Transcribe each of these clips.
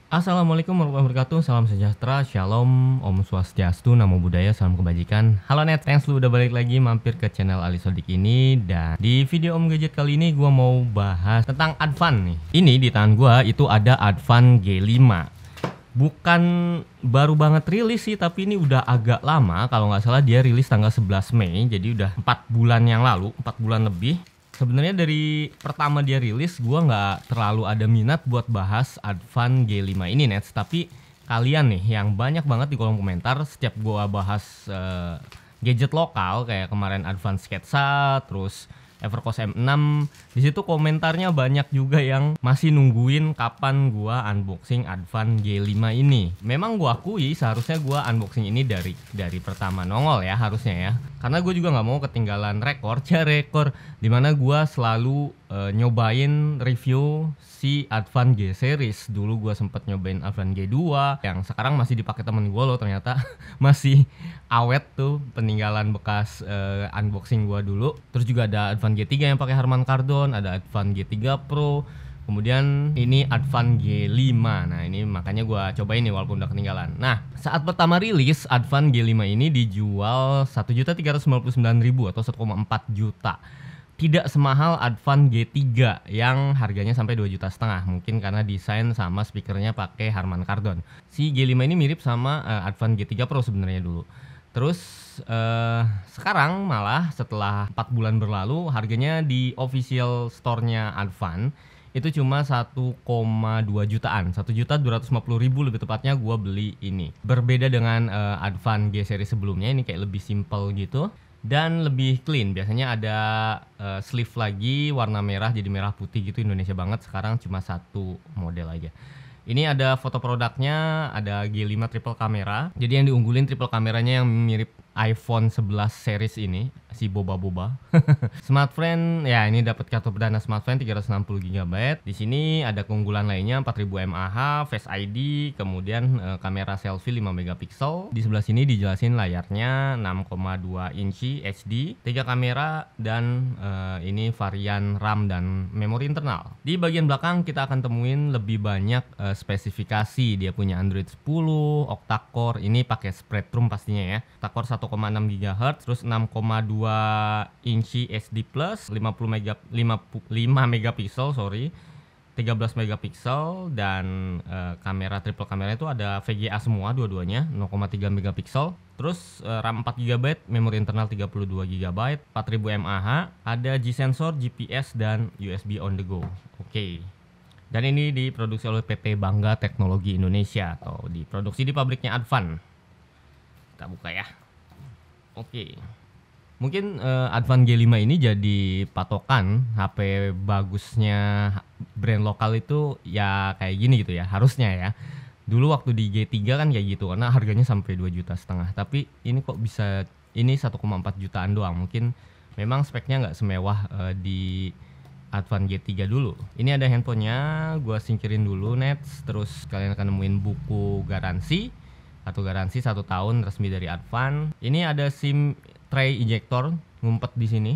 Assalamualaikum warahmatullahi wabarakatuh. Salam sejahtera, shalom, om swastiastu, namo buddhaya, salam kebajikan. Halo net, thanks lu udah balik lagi mampir ke channel Ali Sodik ini. Dan di video om gadget kali ini gua mau bahas tentang Advan nih. Ini di tangan gua itu ada Advan G5. Bukan baru banget rilis sih, tapi ini udah agak lama. Kalau nggak salah dia rilis tanggal 11 Mei, jadi udah 4 bulan yang lalu, 4 bulan lebih. Sebenarnya dari pertama dia rilis, gua nggak terlalu ada minat buat bahas Advan G5 ini, Nets. Tapi kalian nih yang banyak banget di kolom komentar setiap gua bahas gadget lokal kayak kemarin Advan Sketsa, terus Evercost M6, di situ komentarnya banyak juga yang masih nungguin kapan gua unboxing Advan G5 ini. Memang gua akui seharusnya gua unboxing ini dari pertama nongol ya, harusnya ya. Karena gue juga nggak mau ketinggalan rekor dimana gue selalu nyobain review si Advan G series. Dulu gue sempet nyobain Advan G2 yang sekarang masih dipakai temen gue loh, ternyata masih awet tuh peninggalan bekas unboxing gue dulu. Terus juga ada Advan G3 yang pakai Harman Kardon, ada Advan G3 Pro. Kemudian ini Advan G5. Nah ini makanya gue cobain nih walaupun udah ketinggalan. Nah saat pertama rilis Advan G5 ini dijual 1.399.000 atau 1,4 juta. Tidak semahal Advan G3 yang harganya sampai 2,5 juta. Mungkin karena desain sama speakernya pakai Harman Kardon. Si G5 ini mirip sama Advan G3 Pro sebenarnya dulu. Terus sekarang malah setelah 4 bulan berlalu harganya di official store-nya Advan itu cuma 1,2 jutaan, 1.250.000 lebih tepatnya gua beli ini. Berbeda dengan Advan G series sebelumnya, ini kayak lebih simple gitu dan lebih clean. Biasanya ada sleeve lagi warna merah jadi merah putih gitu, Indonesia banget. Sekarang cuma satu model aja. Ini ada foto produknya, ada G5 triple kamera. Jadi yang diunggulin triple kameranya yang mirip iPhone 11 series ini, si boba-boba. Smartfren, ya ini dapat kartu perdana smartfren 360 GB. Di sini ada keunggulan lainnya 4000 mAh, Face ID, kemudian kamera selfie 5 megapiksel. Di sebelah sini dijelasin layarnya 6,2 inci HD, 3 kamera dan ini varian RAM dan memori internal. Di bagian belakang kita akan temuin lebih banyak spesifikasi. Dia punya Android 10, octa-core, ini pakai Spreadtrum pastinya ya. Octa-core 1,6 GHz, terus 6,2 inci SD plus, 5 megapiksel, 13 megapiksel dan kamera triple kamera itu ada VGA semua dua-duanya, 0,3 megapiksel. Terus RAM 4 GB, memori internal 32 GB, 4000 mAh, ada G-sensor, GPS dan USB on the go. Oke. Dan ini diproduksi oleh PT Bangga Teknologi Indonesia atau diproduksi di pabriknya Advan. Kita buka ya. Oke. Mungkin Advan G5 ini jadi patokan HP bagusnya brand lokal itu ya kayak gini gitu ya, harusnya ya. Dulu waktu di G3 kan kayak gitu karena harganya sampai 2,5 juta. Tapi ini kok bisa ini 1,4 jutaan doang. Mungkin memang speknya nggak semewah di Advan G3 dulu. Ini ada handphonenya, gua singkirin dulu Nets. Terus kalian akan nemuin buku garansi, kartu garansi 1 tahun resmi dari Advan. Ini ada SIM tray ejector ngumpet di sini.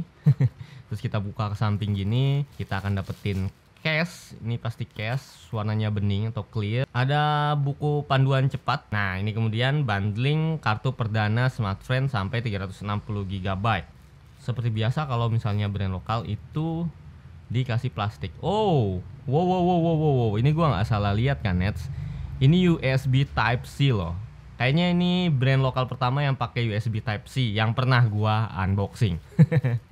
Terus kita buka ke samping gini, kita akan dapetin case. Ini pasti case, warnanya bening atau clear. Ada buku panduan cepat. Nah, ini kemudian bundling kartu perdana smartphone sampai 360 GB. Seperti biasa kalau misalnya brand lokal itu dikasih plastik. Oh, wow. Ini gua nggak salah lihat kan, Nets? Ini USB Type C loh. Kayaknya ini brand lokal pertama yang pakai USB Type C yang pernah gua unboxing.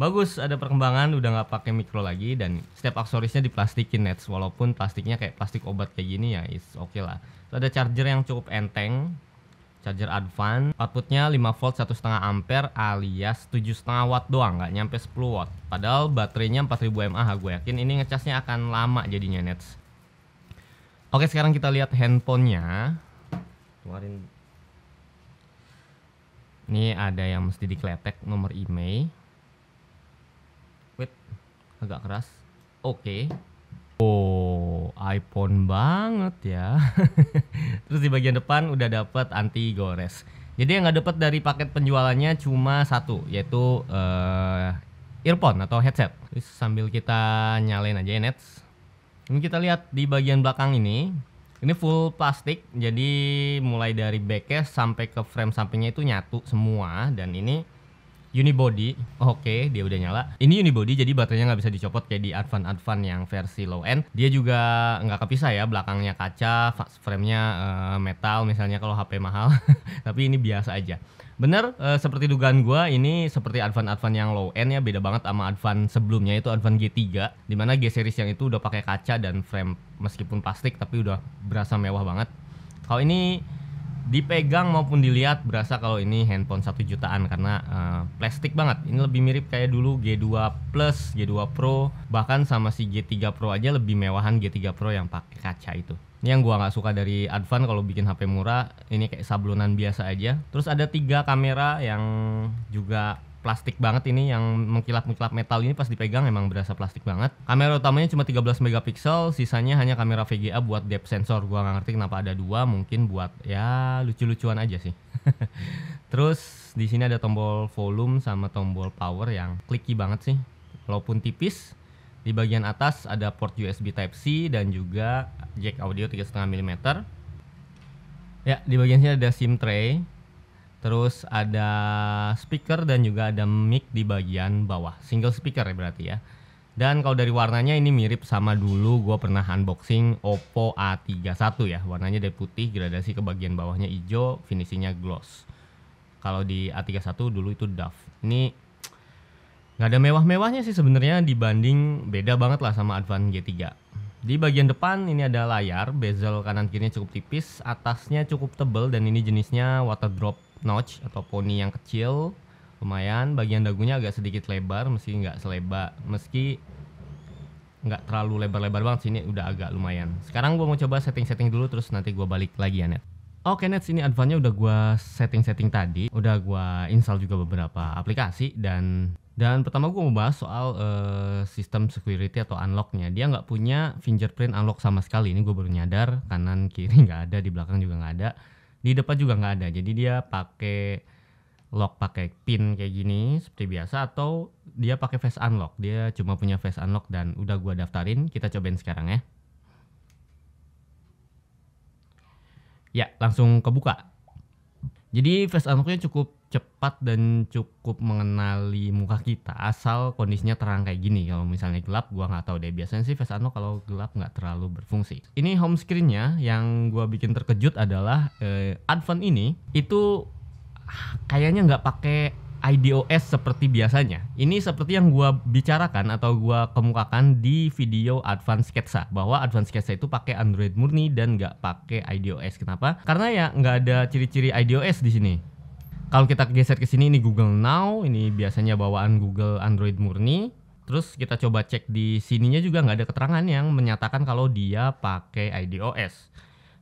Bagus, ada perkembangan, udah nggak pakai micro lagi dan setiap aksesorisnya diplastikin, Nets. Walaupun plastiknya kayak plastik obat kayak gini ya, is oke lah. Terus ada charger yang cukup enteng. Charger Advan, outputnya 5 volt 1,5 ampere alias 7,5 watt doang, nggak nyampe 10 watt. Padahal baterainya 4000 mAh, gue yakin ini ngecasnya akan lama jadinya, Nets. Oke, sekarang kita lihat handphonenya. Keluarin. Ini ada yang mesti dikletek, nomor IMEI. Wait, agak keras. Oke. Oh, iPhone banget ya. Terus di bagian depan udah dapat anti gores. Jadi yang nggak dapat dari paket penjualannya cuma satu, yaitu earphone atau headset. Terus sambil kita nyalain aja ya, Nets. Ini kita lihat di bagian belakang ini Ini full plastik, jadi mulai dari backnya sampai ke frame sampingnya itu nyatu semua. Dan ini unibody. Oke, dia udah nyala. Ini unibody, jadi baterainya nggak bisa dicopot kayak di Advan yang versi low end. Dia juga nggak kepisah ya, belakangnya kaca, framenya metal misalnya kalau HP mahal. Tapi ini biasa aja. Bener, seperti dugaan gue, ini seperti Advan yang low end ya, beda banget sama Advan sebelumnya, itu Advan G3, dimana G series yang itu udah pakai kaca dan frame meskipun plastik tapi udah berasa mewah banget. Kalau ini dipegang maupun dilihat berasa kalau ini handphone 1 jutaan karena plastik banget. Ini lebih mirip kayak dulu G2 Plus, G2 Pro, bahkan sama si G3 Pro aja lebih mewahan G3 Pro yang pakai kaca itu. Ini yang gua nggak suka dari Advan kalau bikin HP murah, ini kayak sablonan biasa aja. Terus ada 3 kamera yang juga plastik banget, ini yang mengkilap-mengkilap metal ini pas dipegang emang berasa plastik banget. Kamera utamanya cuma 13 megapiksel, sisanya hanya kamera VGA buat depth sensor. Gua nggak ngerti kenapa ada 2, mungkin buat ya lucu-lucuan aja sih. Terus di sini ada tombol volume sama tombol power yang clicky banget sih, walaupun tipis. Di bagian atas ada port USB Type-C dan juga jack audio 3,5 mm. Ya, di bagian sini ada SIM tray. Terus ada speaker dan juga ada mic di bagian bawah. Single speaker ya berarti ya. Dan kalau dari warnanya ini mirip sama dulu gue pernah unboxing Oppo A31 ya. Warnanya dari putih, gradasi ke bagian bawahnya hijau, finishingnya gloss. Kalau di A31 dulu itu doff. Ini nggak ada mewah-mewahnya sih sebenarnya, dibanding beda banget lah sama Advan G3. Di bagian depan ini ada layar, bezel kanan kirinya cukup tipis, atasnya cukup tebal dan ini jenisnya water drop notch atau poni yang kecil, lumayan. Bagian dagunya agak sedikit lebar, meski nggak terlalu lebar-lebar banget sih, ini udah agak lumayan. Sekarang gue mau coba setting-setting dulu, terus nanti gue balik lagi ya Net. Oke Net, sini Advannya udah gue setting-setting tadi, udah gue install juga beberapa aplikasi dan pertama gue mau bahas soal sistem security atau unlocknya. Dia nggak punya fingerprint unlock sama sekali. Ini gue baru nyadar, kanan kiri nggak ada, di belakang juga nggak ada, di depan juga nggak ada. Jadi dia pakai lock pakai pin kayak gini seperti biasa, atau dia pakai face unlock. Dia cuma punya face unlock dan udah gue daftarin. Kita cobain sekarang ya. Ya, langsung kebuka. Jadi face unlocknya cukup cepat dan cukup mengenali muka kita asal kondisinya terang kayak gini. Kalau misalnya gelap gua nggak tahu deh, biasanya sih face unlock kalau gelap nggak terlalu berfungsi. Ini home screen-nya yang gua bikin terkejut adalah Advan ini itu kayaknya nggak pakai iDOS seperti biasanya. Ini seperti yang gua bicarakan atau gua kemukakan di video Advan Sketsa, bahwa Advan Sketsa itu pakai Android murni dan nggak pakai iDOS. Kenapa? Karena ya nggak ada ciri-ciri iDOS di sini. Kalau kita geser ke sini, ini Google Now, ini biasanya bawaan Google Android murni. Terus kita coba cek di sininya juga nggak ada keterangan yang menyatakan kalau dia pakai iDOS.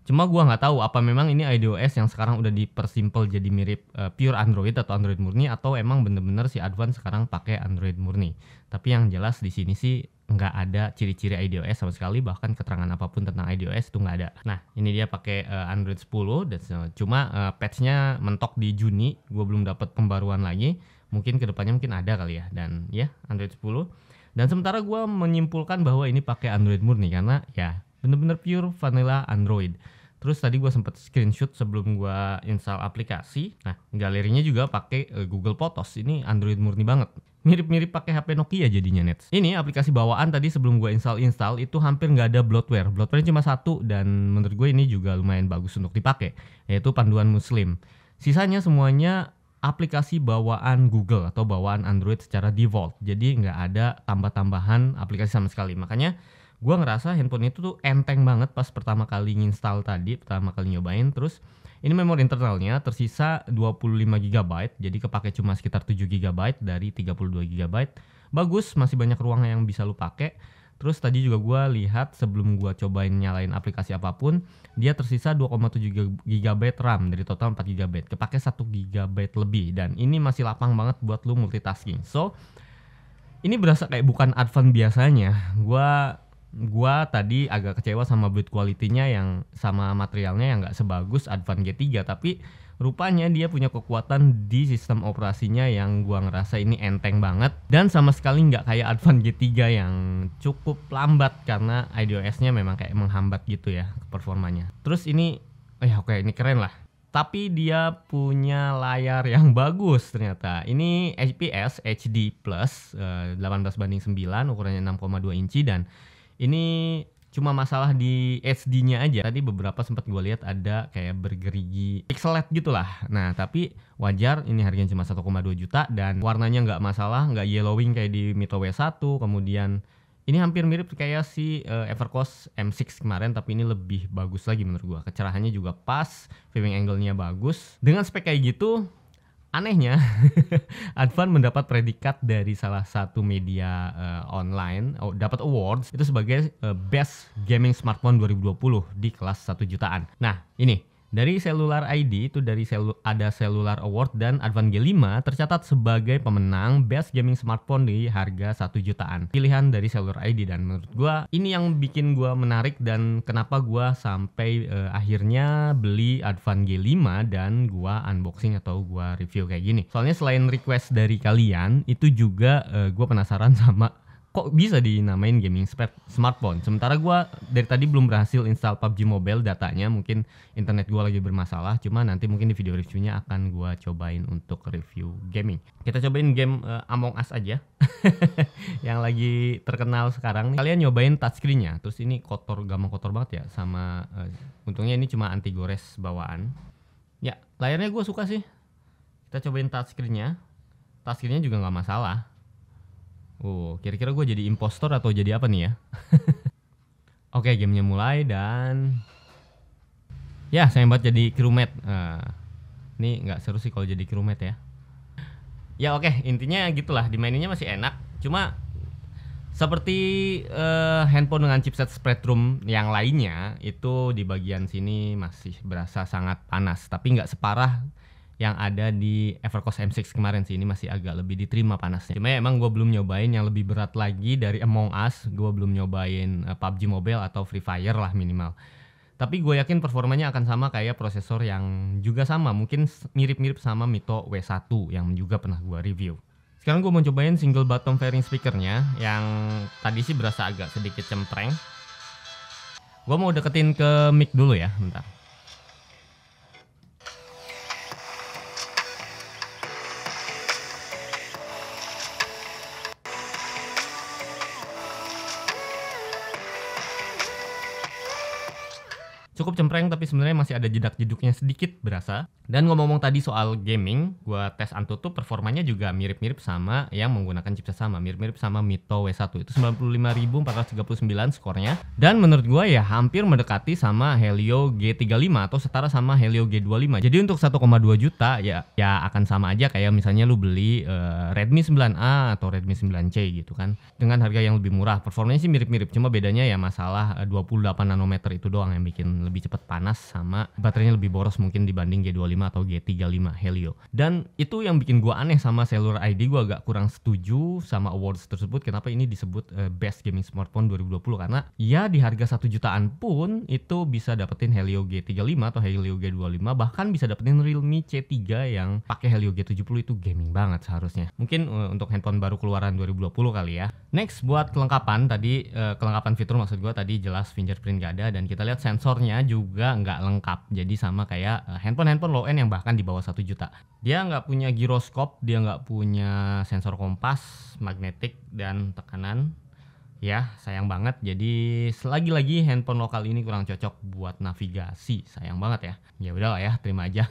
Cuma gua nggak tahu apa memang ini iDOS yang sekarang udah dipersimpel jadi mirip pure Android atau Android murni, atau emang bener-bener si Advan sekarang pakai Android murni. Tapi yang jelas di sini sih nggak ada ciri-ciri iDOS sama sekali, bahkan keterangan apapun tentang iDOS itu nggak ada. Nah, ini dia pakai Android 10 dan cuma patchnya mentok di Juni. Gue belum dapat pembaruan lagi. Mungkin kedepannya mungkin ada kali ya. Dan ya Android 10. Dan sementara gue menyimpulkan bahwa ini pakai Android murni karena ya bener-bener pure vanilla Android. Terus tadi gue sempet screenshot sebelum gue install aplikasi. Nah, galerinya juga pakai Google Photos. Ini Android murni banget. Mirip-mirip pakai HP Nokia jadinya Net. Ini aplikasi bawaan tadi sebelum gue install itu hampir nggak ada bloatware. Bloatware cuma 1 dan menurut gue ini juga lumayan bagus untuk dipakai, yaitu panduan Muslim. Sisanya semuanya aplikasi bawaan Google atau bawaan Android secara default. Jadi nggak ada tambah-tambahan aplikasi sama sekali. Makanya gue ngerasa handphone itu tuh enteng banget pas pertama kali nginstal tadi, pertama kali nyobain. Terus ini memori internalnya tersisa 25 GB, jadi kepake cuma sekitar 7 GB dari 32 GB. Bagus, masih banyak ruang yang bisa lu pakai. Terus tadi juga gue lihat sebelum gue cobain nyalain aplikasi apapun, dia tersisa 2,7 GB RAM dari total 4 GB. Kepake 1 GB lebih dan ini masih lapang banget buat lu multitasking. So, ini berasa kayak bukan Advan biasanya. Gue gua tadi agak kecewa sama build quality-nya yang sama materialnya yang nggak sebagus Advan G3, tapi rupanya dia punya kekuatan di sistem operasinya yang gua ngerasa ini enteng banget dan sama sekali nggak kayak Advan G3 yang cukup lambat karena iOS-nya memang kayak menghambat gitu ya performanya. Terus ini oke, ini keren lah. Tapi dia punya layar yang bagus ternyata. Ini IPS HD Plus 18:9 ukurannya 6,2 inci dan ini cuma masalah di HD-nya aja. Tadi beberapa sempat gue lihat ada kayak bergerigi pixelet gitulah. Nah tapi wajar, ini harganya cuma 1,2 juta dan warnanya nggak masalah, nggak yellowing kayak di Mito W1. Kemudian ini hampir mirip kayak si Evercost M6 kemarin, tapi ini lebih bagus lagi menurut gua. Kecerahannya juga pas, viewing angle-nya bagus. Dengan spek kayak gitu, anehnya Advan mendapat predikat dari salah satu media online, dapat awards itu sebagai Best Gaming Smartphone 2020 di kelas 1 jutaan. Nah, ini dari Cellular ID itu ada Cellular Award dan Advan G5 tercatat sebagai pemenang Best Gaming Smartphone di harga 1 jutaan. Pilihan dari Cellular ID dan menurut gua ini yang bikin gua menarik dan kenapa gua sampai akhirnya beli Advan G5 dan gua unboxing atau gua review kayak gini. Soalnya selain request dari kalian, itu juga gua penasaran sama kok bisa dinamain gaming smartphone. Sementara gue dari tadi belum berhasil install PUBG Mobile, datanya mungkin internet gue lagi bermasalah. Cuma nanti mungkin di video reviewnya akan gue cobain untuk review gaming. Kita cobain game Among Us aja yang lagi terkenal sekarang nih. Kalian nyobain touchscreen-nya. Terus ini gampang kotor banget ya. Sama untungnya ini cuma anti gores bawaan. Ya layarnya gue suka sih. Kita cobain touchscreen-nya. Touchscreen-nya juga nggak masalah. Kira-kira gue jadi impostor atau jadi apa nih ya? Oke, gamenya mulai dan ya sayang banget jadi crewmate. Ini nggak seru sih kalau jadi crewmate ya. Ya oke, intinya gitulah, dimaininnya masih enak. Cuma seperti handphone dengan chipset Spreadtrum yang lainnya, itu di bagian sini masih berasa sangat panas. Tapi nggak separah yang ada di Evercost M6 kemarin sih. Ini masih agak lebih diterima panasnya. Cuma ya emang gue belum nyobain yang lebih berat lagi dari Among Us. Gue belum nyobain PUBG Mobile atau Free Fire lah minimal. Tapi gue yakin performanya akan sama kayak prosesor yang juga sama. Mungkin mirip-mirip sama Mito W1 yang juga pernah gue review. Sekarang gue mau cobain single bottom fairing speakernya yang tadi sih berasa agak sedikit cempreng. Gue mau deketin ke mic dulu ya, bentar. Cukup cempreng tapi sebenarnya masih ada jedak-jeduknya sedikit berasa. Dan ngomong-ngomong tadi soal gaming, gua tes Antutu performanya juga mirip-mirip sama yang menggunakan chipset sama, mirip-mirip sama Mito W1. Itu 95.439 skornya. Dan menurut gua ya hampir mendekati sama Helio G35 atau setara sama Helio G25. Jadi untuk 1,2 juta ya akan sama aja kayak misalnya lu beli Redmi 9A atau Redmi 9C gitu kan. Dengan harga yang lebih murah. Performanya sih mirip-mirip, cuma bedanya ya masalah 28 nanometer itu doang yang bikin lebih cepat panas sama baterainya lebih boros mungkin dibanding G25 atau G35 Helio. Dan itu yang bikin gua aneh sama Cellular ID. Gua agak kurang setuju sama awards tersebut. Kenapa ini disebut Best Gaming Smartphone 2020? Karena ya di harga 1 jutaan pun itu bisa dapetin Helio G35 atau Helio G25, bahkan bisa dapetin Realme C3 yang pakai Helio G70. Itu gaming banget seharusnya. Mungkin untuk handphone baru keluaran 2020 kali ya. Next buat kelengkapan tadi, kelengkapan fitur maksud gua tadi jelas fingerprint gak ada, dan kita lihat sensornya juga nggak lengkap. Jadi sama kayak handphone low end yang bahkan di bawah 1 juta. Dia nggak punya gyroscope, dia nggak punya sensor kompas, magnetik, dan tekanan. Ya sayang banget. Jadi lagi-lagi handphone lokal ini kurang cocok buat navigasi. Sayang banget ya. Ya udahlah ya, terima aja.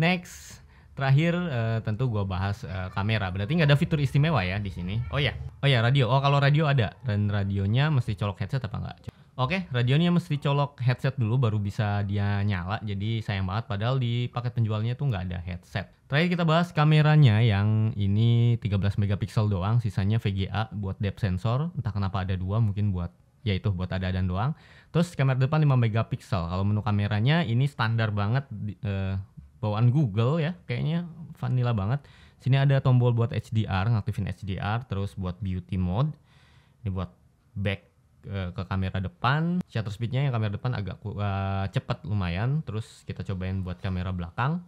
Next. Terakhir tentu gue bahas kamera. Berarti nggak ada fitur istimewa ya di sini. Oh ya radio. Kalau radio ada, dan radionya mesti colok headset apa enggak? Oke, radionya mesti colok headset dulu baru bisa dia nyala. Jadi sayang banget padahal di paket penjualnya tuh nggak ada headset. Terakhir kita bahas kameranya yang ini 13 megapiksel doang, sisanya VGA buat depth sensor. Entah kenapa ada dua, mungkin buat buat ada-adaan doang. Terus kamera depan 5 megapiksel. Kalau menu kameranya ini standar banget bawaan Google ya, kayaknya vanilla banget. Sini ada tombol buat HDR, ngaktifin HDR, terus buat beauty mode. Ini buat back ke kamera depan. Shutter speednya yang kamera depan agak cepat lumayan. Terus kita cobain buat kamera belakang,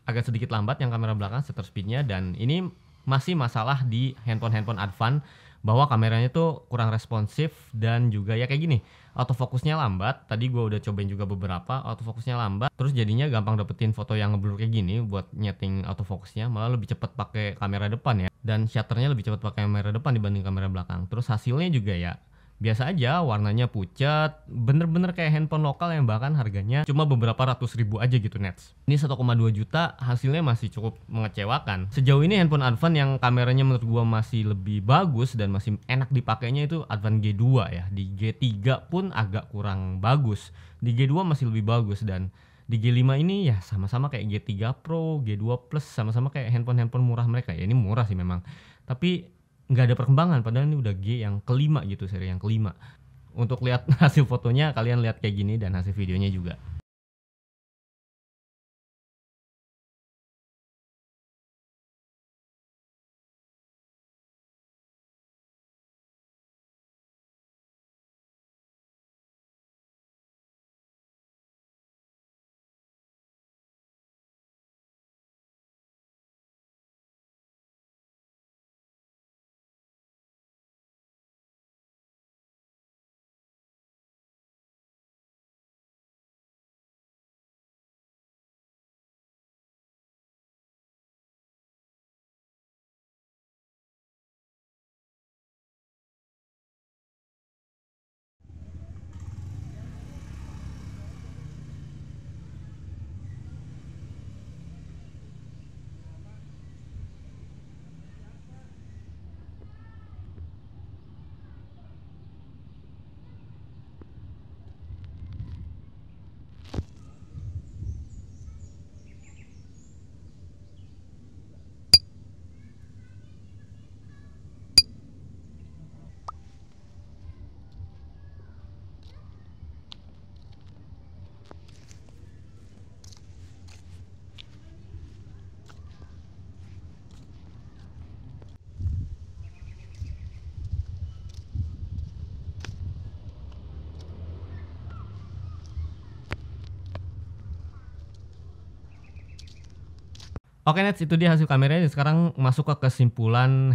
agak sedikit lambat yang kamera belakang shutter speednya. Dan ini masih masalah di handphone advance, bahwa kameranya tuh kurang responsif dan juga ya kayak gini, autofokusnya lambat. Tadi gue udah cobain juga beberapa, autofokusnya lambat, terus jadinya gampang dapetin foto yang ngeblur kayak gini. Buat nyeting autofokusnya malah lebih cepat pakai kamera depan ya, dan shutternya lebih cepat pakai kamera depan dibanding kamera belakang. Terus hasilnya juga ya biasa aja, warnanya pucat, bener-bener kayak handphone lokal yang bahkan harganya cuma beberapa ratus ribu aja gitu nets. Ini 1,2 juta, hasilnya masih cukup mengecewakan. Sejauh ini handphone advance yang kameranya menurut gua masih lebih bagus dan masih enak dipakainya itu advance G2 ya. Di G3 pun agak kurang bagus, di G2 masih lebih bagus, dan di G5 ini ya sama-sama kayak G3 Pro, G2 Plus, sama-sama kayak handphone murah mereka. Ya ini murah sih memang, tapi nggak ada perkembangan, padahal ini udah G yang kelima gitu, seri yang kelima. Untuk lihat hasil fotonya kalian lihat kayak gini, dan hasil videonya juga. Oke Nets, itu dia hasil kameranya. Sekarang masuk ke kesimpulan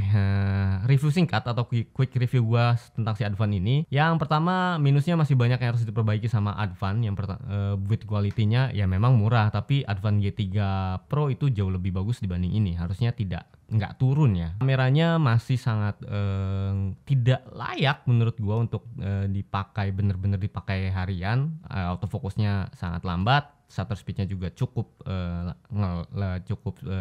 review singkat atau quick review gua tentang si Advan ini. Yang pertama, minusnya masih banyak yang harus diperbaiki sama Advan. Yang build quality-nya ya memang murah, tapi Advan G3 Pro itu jauh lebih bagus dibanding ini. Harusnya nggak turun ya. Kameranya masih sangat tidak layak menurut gua untuk dipakai, bener-bener dipakai harian. Autofokusnya sangat lambat, shutter speednya juga cukup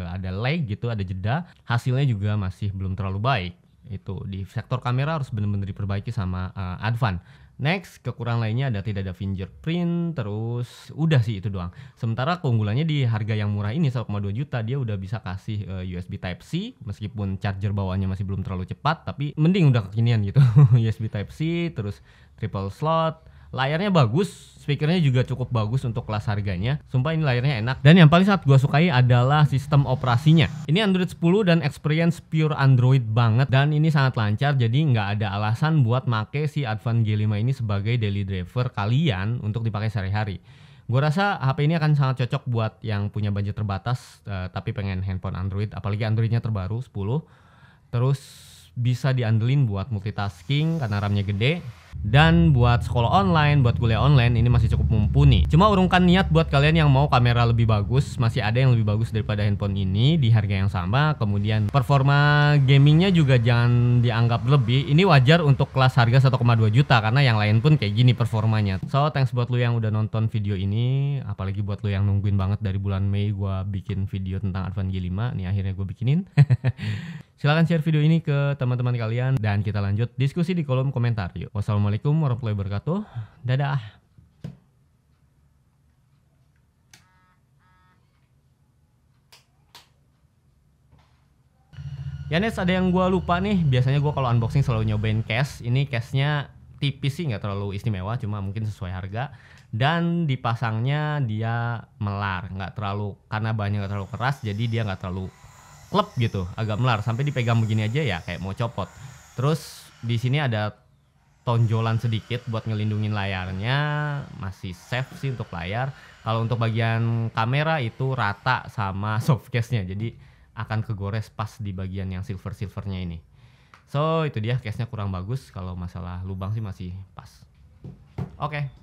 ada lag gitu, ada jeda. Hasilnya juga masih belum terlalu baik. Itu di sektor kamera harus benar-benar diperbaiki sama Advan. Next, kekurangan lainnya tidak ada fingerprint, terus udah sih itu doang. Sementara keunggulannya di harga yang murah ini 1,2 juta, dia udah bisa kasih USB Type-C, meskipun charger bawahnya masih belum terlalu cepat, tapi mending udah kekinian gitu. USB Type-C, terus triple slot, layarnya bagus, speakernya juga cukup bagus untuk kelas harganya. Sumpah ini layarnya enak. Dan yang paling sangat gue sukai adalah sistem operasinya. Ini Android 10 dan experience pure Android banget. Dan ini sangat lancar, jadi nggak ada alasan buat make si Advan G5 ini sebagai daily driver kalian untuk dipakai sehari-hari. Gue rasa HP ini akan sangat cocok buat yang punya budget terbatas, tapi pengen handphone Android, apalagi Androidnya terbaru 10. Terus bisa diandelin buat multitasking karena RAM-nya gede. Dan buat sekolah online, buat kuliah online, ini masih cukup mumpuni. Cuma urungkan niat buat kalian yang mau kamera lebih bagus. Masih ada yang lebih bagus daripada handphone ini di harga yang sama. Kemudian performa gamingnya juga jangan dianggap lebih. Ini wajar untuk kelas harga 1,2 juta, karena yang lain pun kayak gini performanya. So thanks buat lu yang udah nonton video ini. Apalagi buat lu yang nungguin banget dari bulan Mei gua bikin video tentang Advan G5. Nih akhirnya gue bikinin. Silahkan share video ini ke teman-teman kalian, dan kita lanjut diskusi di kolom komentar yuk. Wassalamualaikum warahmatullahi wabarakatuh. Dadah. Ya Nes, ada yang gue lupa nih. Biasanya gue kalau unboxing selalu nyobain case. Ini case-nya tipis sih, nggak terlalu istimewa, cuma mungkin sesuai harga. Dan dipasangnya dia melar, nggak terlalu, karena bahannya nggak terlalu keras, jadi dia nggak terlalu klep gitu, agak melar, sampai dipegang begini aja ya kayak mau copot. Terus di sini ada tonjolan sedikit buat ngelindungin layarnya, masih safe sih untuk layar. Kalau untuk bagian kamera itu rata sama softcase-nya, jadi akan kegores pas di bagian yang silver-silvernya ini. So itu dia, case-nya kurang bagus, kalau masalah lubang sih masih pas. Oke.